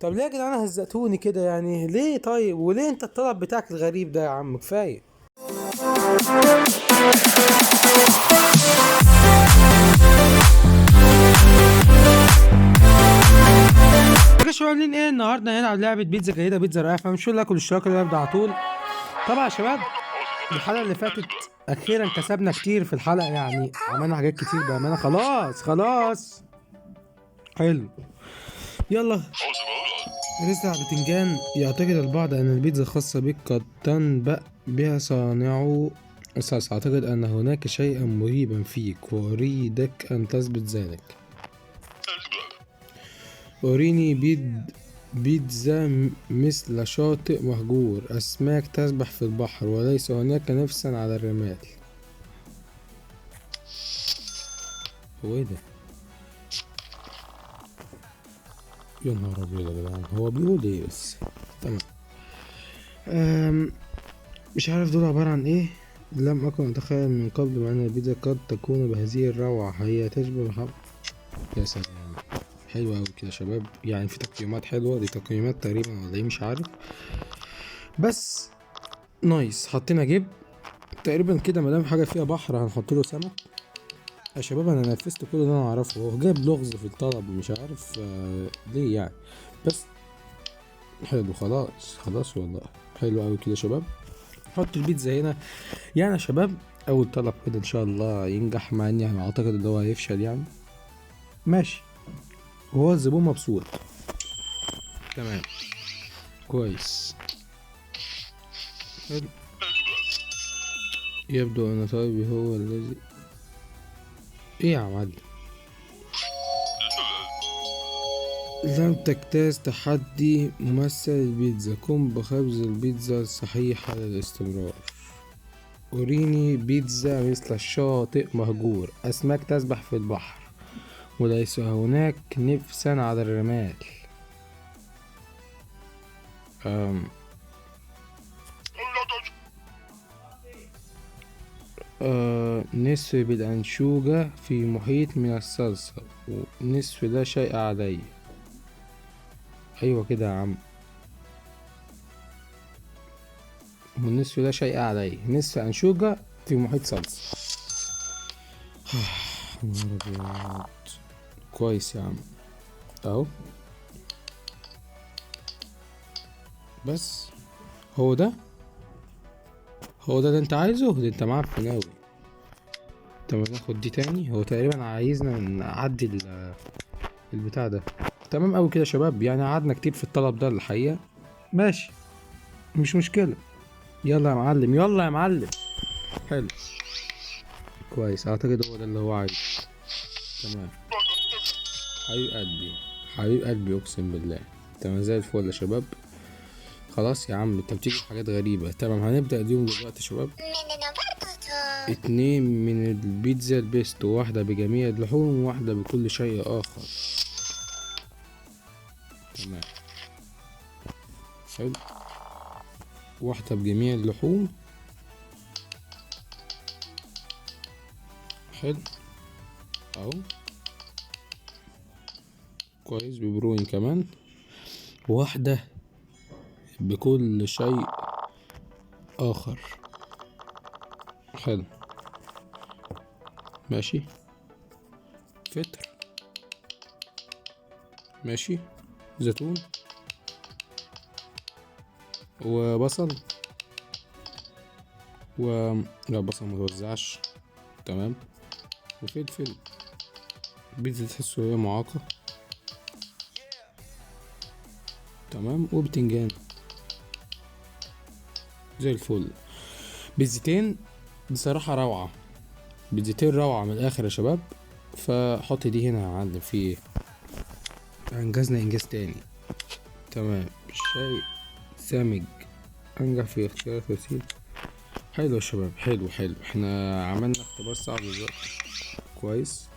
طب ليه يا جدعان هزقتوني كده يعني ليه؟ طيب وليه انت الطلب بتاعك الغريب ده يا عم؟ كفايه. يا شباب عاملين ايه؟ النهارده هنلعب لعبه بيتزا جيده، بيتزا رقاق، فمش لكم الاشتراك اللي يبدا على طول. طبعا يا شباب الحلقه اللي فاتت اخيرا كسبنا كتير في الحلقه، يعني عملنا حاجات كتير بامانه. خلاص خلاص حلو. يلا نزرع بتنجان. يعتقد البعض أن البيتزا الخاصة بك قد تنبأ بها صانعو الصلصة. أعتقد أن هناك شيئا مريبا فيك وأريدك أن تثبت ذلك. أريني بيتزا مثل شاطئ مهجور، أسماك تسبح في البحر وليس هناك نفسا على الرمال. هو ايه ده؟ يا نهار أبيض يا جدعان، هو بيقول ايه بس؟ تمام. مش عارف دول عبارة عن ايه. لم أكن أتخيل من قبل أن البيتزا قد تكون بهذه الروعة، هي تشبه الحب. يا سلام، حلوة أوي كده يا شباب. يعني في تقييمات حلوة، دي تقييمات تقريبا ولا ايه مش عارف، بس نايس. حطينا جيب تقريبا كده، مادام حاجة فيها بحر هنحط له سمك. يا شباب أنا نفذت كل اللي أنا أعرفه، هو جايب لغز في الطلب ومش عارف ليه يعني، بس حلو. خلاص خلاص والله حلو أوي كده يا شباب. حط البيتزا هنا يعني يا شباب. اول طلب كده ان شاء الله ينجح، مع اني اعتقد ان هو هيفشل يعني. ماشي، وهو الزبون مبسوط. تمام كويس حلو. يبدو ان طيبي هو الذي ايه يا معلم. لم تجتاز تحدي ممثل البيتزا، قم بخبز البيتزا الصحيحة للاستمرار. أريني بيتزا مثل الشاطئ مهجور، أسماك تسبح في البحر وليس هناك نفسا على الرمال. أم نصف بالأنشوجة في محيط من الصلصة، ونصف لا شيء عليه. أيوة كده يا عم، والنصف لا شيء عليه، نصف أنشوجة في محيط صلصة. نهار أبيض. كويس يا عم أهو. بس هو ده، هو ده اللي انت عايزه، ده انت معفن أوي. طب ناخد دي تاني، هو تقريبا عايزنا نعدي البتاع ده. تمام أوي كده يا شباب، يعني قعدنا كتير في الطلب ده الحقيقة. ماشي مش مشكلة. يلا يا معلم، يلا يا معلم. حلو كويس، اعتقد هو ده اللي هو عايزه. تمام حبيب قلبي، حبيب قلبي اقسم بالله. تمام زي الفل يا شباب. خلاص يا عم انت بتيجي بحاجات غريبة. تمام هنبدأ اليوم دلوقتي يا شباب. 2 من البيتزا البيستو، واحدة بجميع اللحوم وواحدة بكل شيء آخر. تمام حلو، واحدة بجميع اللحوم. حلو اهو كويس، ببروني كمان. واحدة بكل شيء آخر. حلو ماشي. فطر ماشي. زيتون وبصل لا بصل متوزعش. تمام. وفلفل، بيتزا تحسه هي معاقة. تمام وبتنجان زي الفل. بيتزتين بصراحة روعة، بيتزتين روعة من الآخر يا شباب. فحط دي هنا يا معلم. في ايه؟ أنجزنا إنجاز تاني. تمام شيء سامج أنجح في اختيار التوصيل. حلو يا شباب، حلو حلو. احنا عملنا اختبار صعب دلوقتي. كويس.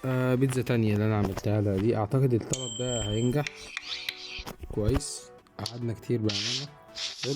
بيتزا تانية اللي انا عملتها لها دي، اعتقد الطلب ده هينجح. كويس، قعدنا كتير بأمانة. حلو.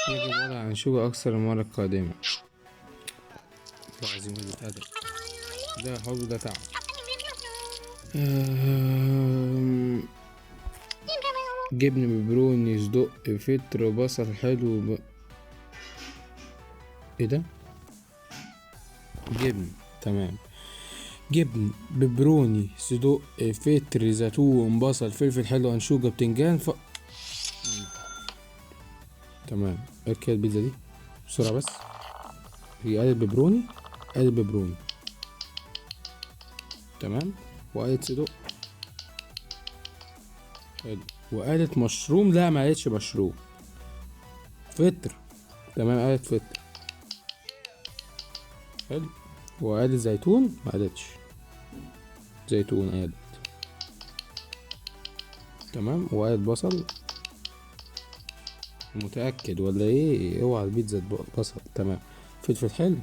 يجب وضع أنشوجة أكثر المرة القادمة. لازم البتاع ده حب ده تعب. جبن ببروني صدق فطر بصل حلو ايه ده؟ جبن، تمام. جبن ببروني صدق فطر زيتون بصل فلفل حلو انشوجة بتنجان تمام. اكل البيتزا دي بسرعة بس. هي قالت ببروني، قالت ببروني تمام، وقالت صدق حلو، وقالت مشروم، لا ما قالتش مشروم، فطر تمام، قالت فطر حلو، وقالت زيتون ما قالتش زيتون، قالت تمام، وقالت بصل. متأكد ولا ايه؟ اوعى البيتزا بصل، تمام. فلفل حلو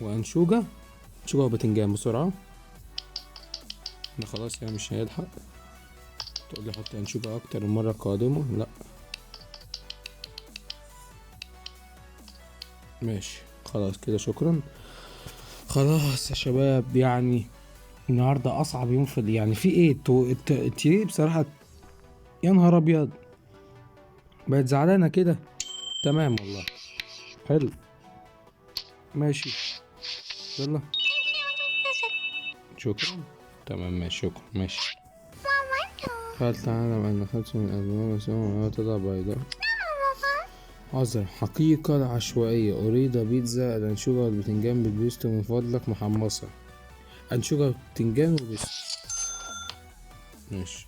وانشوجة، انشوجة وبتنجان بسرعة، انا خلاص يعني مش هيلحق. تقول لي حط انشوجة اكتر المرة القادمة، لا ماشي خلاص كده، شكرا. خلاص يا شباب، يعني النهارده اصعب يوم يعني في ايه التي بصراحة، يا نهار ابيض، بقت زعلانة كده. تمام والله، حلو ماشي، يلا شكرا، تمام ماشي، شكرا ماشي. هل تعلم أن 5 من أزمام السماء تضع بيضاء؟ عذر حقيقة العشوائية، أريد بيتزا الأنشوجة والبتنجان بالبيستو من فضلك محمصة. أنشوجة وبتنجان وبيستو، ماشي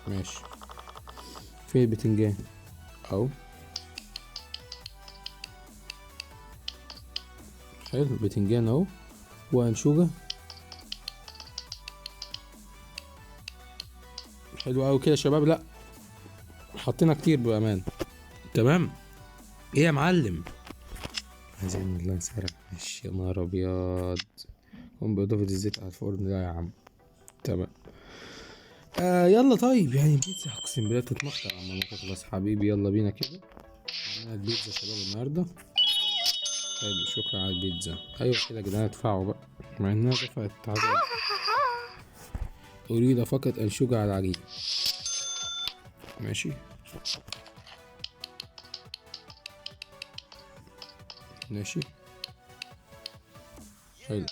ماشي. فين البتنجان؟ أهو، حلو البتنجان أهو، وأنشوجة، حلو أوي كده يا شباب. لأ حطينا كتير بأمان، تمام. إيه يا معلم؟ عايزين الله نسرق، ماشي. يا نهار أبيض، قوم بإضافة الزيت على الفرن، لا يا عم، تمام. يلا طيب، يعني البيتزا اقسم بالله تتمخطر عما ما تخلص حبيبي، يلا بينا كده. عملنا البيتزا شباب النهارده، حلو، شكرا على البيتزا. ايوه كده يا جدعان، ادفعوا بقى مع انها دفعت عذاب. اريد فقط انشوجة على العجين، ماشي ماشي، حلو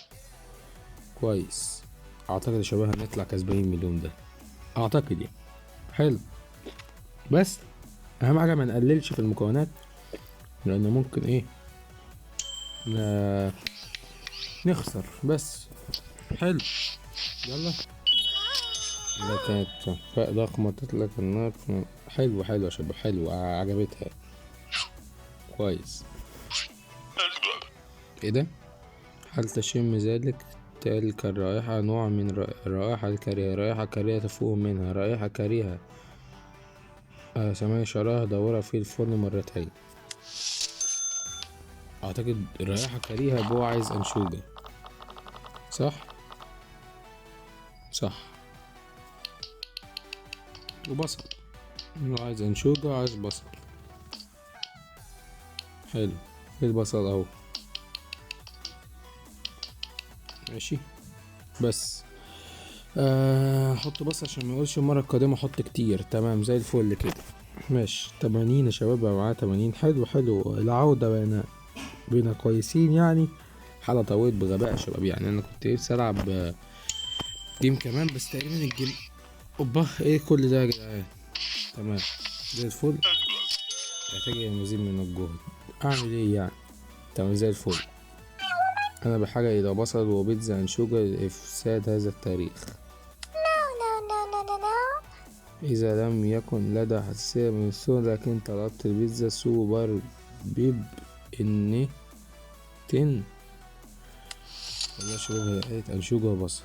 كويس. اعتقد يا شباب هنطلع كسبانين من اليوم ده، اعتقد يعني، حلو. بس اهم حاجه ما نقللش في المكونات، لان ممكن ايه نخسر بس. حلو، يلا. ده كانت فاء ضخمة تطلق النار. حلو حلو يا شباب، حلو، عجبتها كويس. ايه ده؟ هل تشم ذلك؟ تلك الرائحة نوع من الرائحة الكريهة، رائحة كريهة تفوق منها، رائحة كريهة. سماء شراها دورها في الفرن مرتين. اعتقد رائحة كريهة، بو عايز انشوجة، صح صح، وبصل، هو عايز انشوجة وعايز بصل، حلو. في البصل اهو، ماشي. بس احط بصل عشان ما يقولش المره القادمه احط كتير، تمام زي الفل كده، ماشي. 80 يا شباب، بقى معاه 80، حلو حلو. العودة بينا كويسين يعني. حالة طويت بغباء يا شباب، يعني انا كنت نفسي العب جيم كمان، بس تقريبا الجيم، اوبا ايه كل ده يا جدعان، تمام زي الفل. محتاج مزيد من الجهد، اعمل ايه يعني، تمام زي الفل. انا بحاجة الى بصل وبيتزا انشوجة لافساد هذا التاريخ. إذا لم يكن لدى حساسية من السوء، لكن طلبت البيتزا سوبر بيب إن تن. والله يا شباب هي قالت أنشوجة وبصل،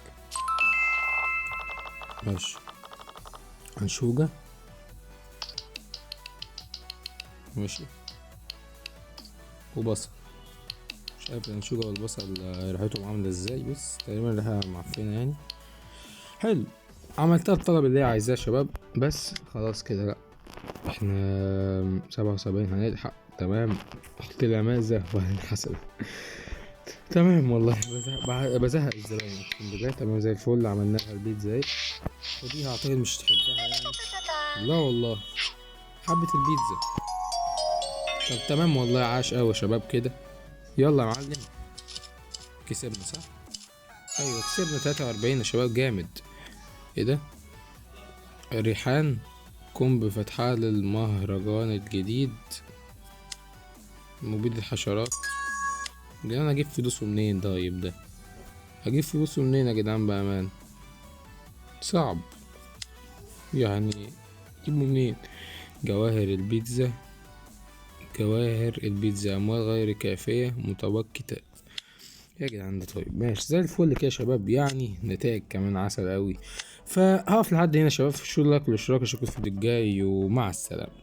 ماشي. أنشوجة ماشي وبصل، مش عارف الأنشوجة والبصل ريحتهم عاملة ازاي، بس تقريبا ريحة معفنة يعني. حلو، عملتها الطلب اللي هي عايزاه يا شباب، بس خلاص كده. لأ احنا 77 هنلحق، تمام. قلت لها ماذا وهنحسب، تمام والله. بزهق الزباين اقسم بالله، تمام زي الفل. عملناها البيتزا اهي، ودي اعتقد مش تحبها يعني. لا والله حبة البيتزا. طب تمام والله، عاش قوي يا شباب كده. يلا يا معلم، كسبنا صح؟ ايوه كسبنا 43 يا شباب، جامد. ايه ده؟ ريحان قم بفتحها للمهرجان الجديد. مبيد الحشرات. ده انا اجيب فلوسه منين طيب ده؟ هجيب فلوسه منين يا جدعان بامان؟ صعب يعني، اجيبه منين؟ جواهر البيتزا. جواهر البيتزا اموال غير كافية متوقتة يا جدعان. ده طيب ماشي زي الفل كده يا شباب، يعني نتائج كمان عسل قوي. فهقف لحد هنا يا شباب، في شو لايك والاشتراك، اشوفكم في الفيديو الجاي ومع السلامة.